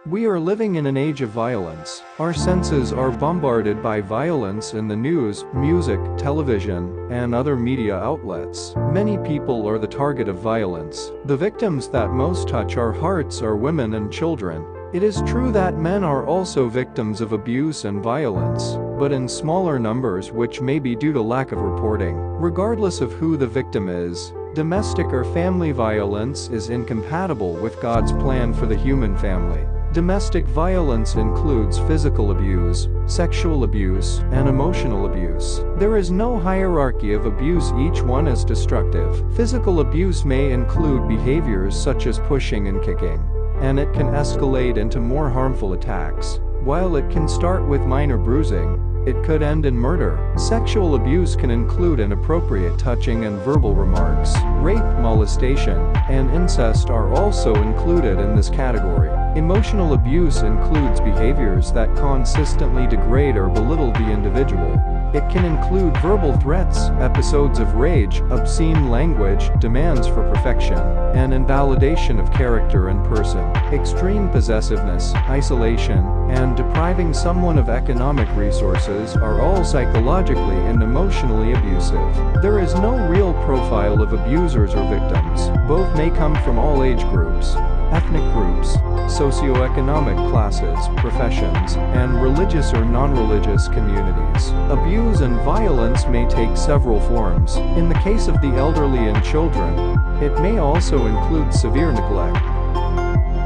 We are living in an age of violence. Our senses are bombarded by violence in the news, music, television, and other media outlets. Many people are the target of violence. The victims that most touch our hearts are women and children. It is true that men are also victims of abuse and violence, but in smaller numbers, which may be due to lack of reporting. Regardless of who the victim is, domestic or family violence is incompatible with God's plan for the human family. Domestic violence includes physical abuse, sexual abuse, and emotional abuse. There is no hierarchy of abuse, each one is destructive. Physical abuse may include behaviors such as pushing and kicking, and it can escalate into more harmful attacks. While it can start with minor bruising, it could end in murder. Sexual abuse can include inappropriate touching and verbal remarks. Rape, molestation, and incest are also included in this category. Emotional abuse includes behaviors that consistently degrade or belittle the individual. It can include verbal threats, episodes of rage, obscene language, demands for perfection, and invalidation of character and person. Extreme possessiveness, isolation, and depriving someone of economic resources are all psychologically and emotionally abusive. There is no real profile of abusers or victims. Both may come from all age groups, ethnic groups, socioeconomic classes, professions, and religious or non-religious communities. Abuse and violence may take several forms. In the case of the elderly and children, it may also include severe neglect.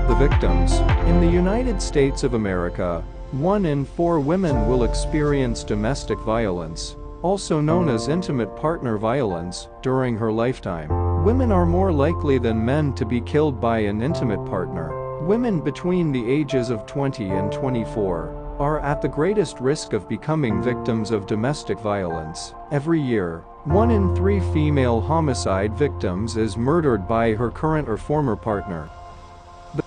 The victims. In the United States of America, 1 in 4 women will experience domestic violence, also known as intimate partner violence, during her lifetime. Women are more likely than men to be killed by an intimate partner. Women between the ages of 20 and 24 are at the greatest risk of becoming victims of domestic violence. Every year, 1 in 3 female homicide victims is murdered by her current or former partner.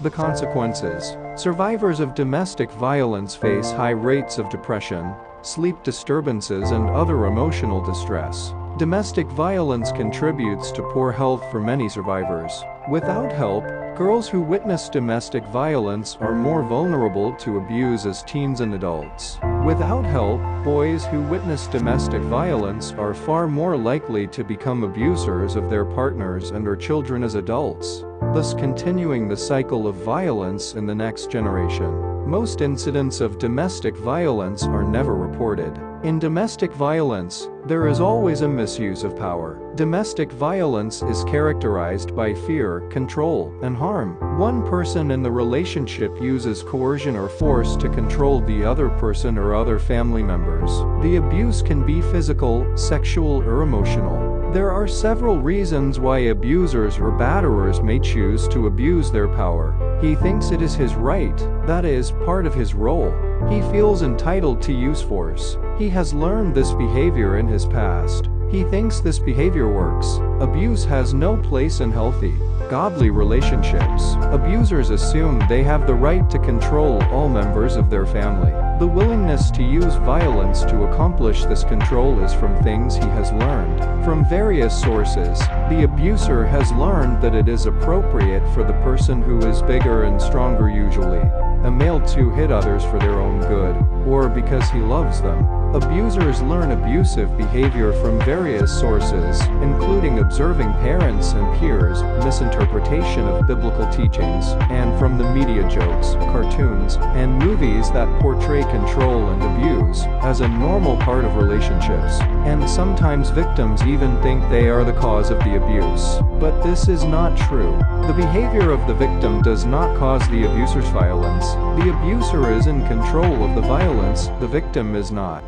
The consequences. Survivors of domestic violence face high rates of depression, sleep disturbances, and other emotional distress. Domestic violence contributes to poor health for many survivors. Without help, girls who witness domestic violence are more vulnerable to abuse as teens and adults. Without help, boys who witness domestic violence are far more likely to become abusers of their partners and/or children as adults, thus continuing the cycle of violence in the next generation. Most incidents of domestic violence are never reported. In domestic violence, there is always a misuse of power. Domestic violence is characterized by fear, control, and harm. One person in the relationship uses coercion or force to control the other person or other family members. The abuse can be physical, sexual, or emotional. There are several reasons why abusers or batterers may choose to abuse their power. He thinks it is his right, that is, part of his role. He feels entitled to use force. He has learned this behavior in his past. He thinks this behavior works. Abuse has no place in healthy, godly relationships. Abusers assume they have the right to control all members of their family. The willingness to use violence to accomplish this control is from things he has learned. From various sources, the abuser has learned that it is appropriate for the person who is bigger and stronger, usually a male, to hit others for their own good, or because he loves them. Abusers learn abusive behavior from various sources, including observing parents and peers, misinterpretation of biblical teachings, and from the media jokes, cartoons, and movies that portray control and abuse as a normal part of relationships. And sometimes victims even think they are the cause of the abuse. But this is not true. The behavior of the victim does not cause the abuser's violence. The abuser is in control of the violence, the victim is not.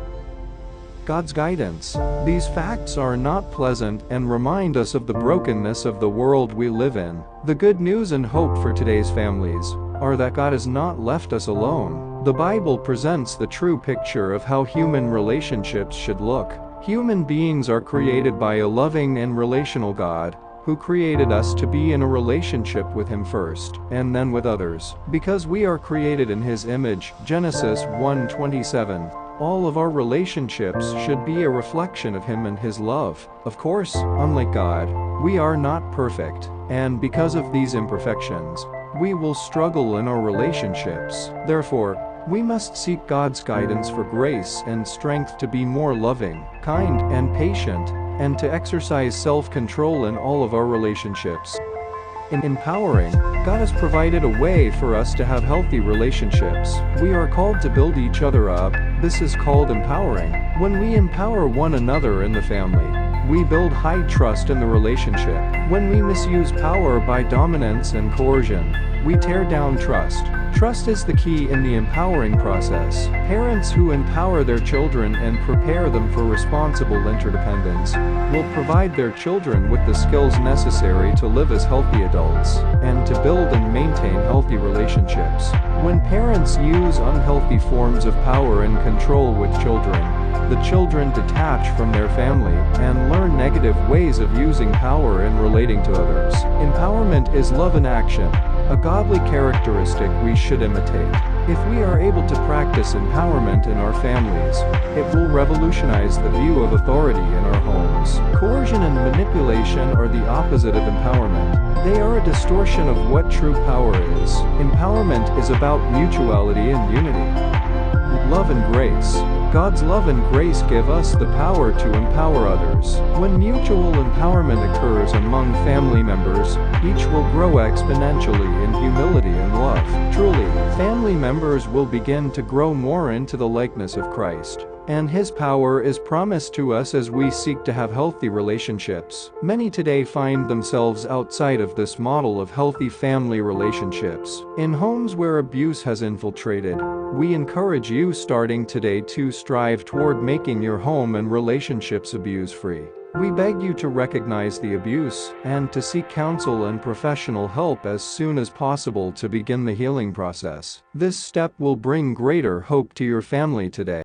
God's guidance. These facts are not pleasant and remind us of the brokenness of the world we live in. The good news and hope for today's families are that God has not left us alone. The Bible presents the true picture of how human relationships should look. Human beings are created by a loving and relational God, who created us to be in a relationship with Him first, and then with others. Because we are created in His image, Genesis 1:27. All of our relationships should be a reflection of Him and His love. Of course, unlike God, we are not perfect, and because of these imperfections, we will struggle in our relationships. Therefore, we must seek God's guidance for grace and strength to be more loving, kind, and patient, and to exercise self-control in all of our relationships. In empowering, God has provided a way for us to have healthy relationships. We are called to build each other up. This is called empowering. When we empower one another in the family, we build high trust in the relationship. When we misuse power by dominance and coercion, we tear down trust. Trust is the key in the empowering process. Parents who empower their children and prepare them for responsible interdependence will provide their children with the skills necessary to live as healthy adults and to build and maintain healthy relationships. When parents use unhealthy forms of power and control with children, the children detach from their family and learn negative ways of using power and relating to others. Empowerment is love in action, a godly characteristic we should imitate. If we are able to practice empowerment in our families, it will revolutionize the view of authority in our homes. Coercion and manipulation are the opposite of empowerment. They are a distortion of what true power is. Empowerment is about mutuality and unity. Love and grace. God's love and grace give us the power to empower others. When mutual empowerment occurs among family members, each will grow exponentially in humility and love. Truly, family members will begin to grow more into the likeness of Christ, and His power is promised to us as we seek to have healthy relationships. Many today find themselves outside of this model of healthy family relationships. In homes where abuse has infiltrated, we encourage you starting today to strive toward making your home and relationships abuse-free. We beg you to recognize the abuse and to seek counsel and professional help as soon as possible to begin the healing process. This step will bring greater hope to your family today.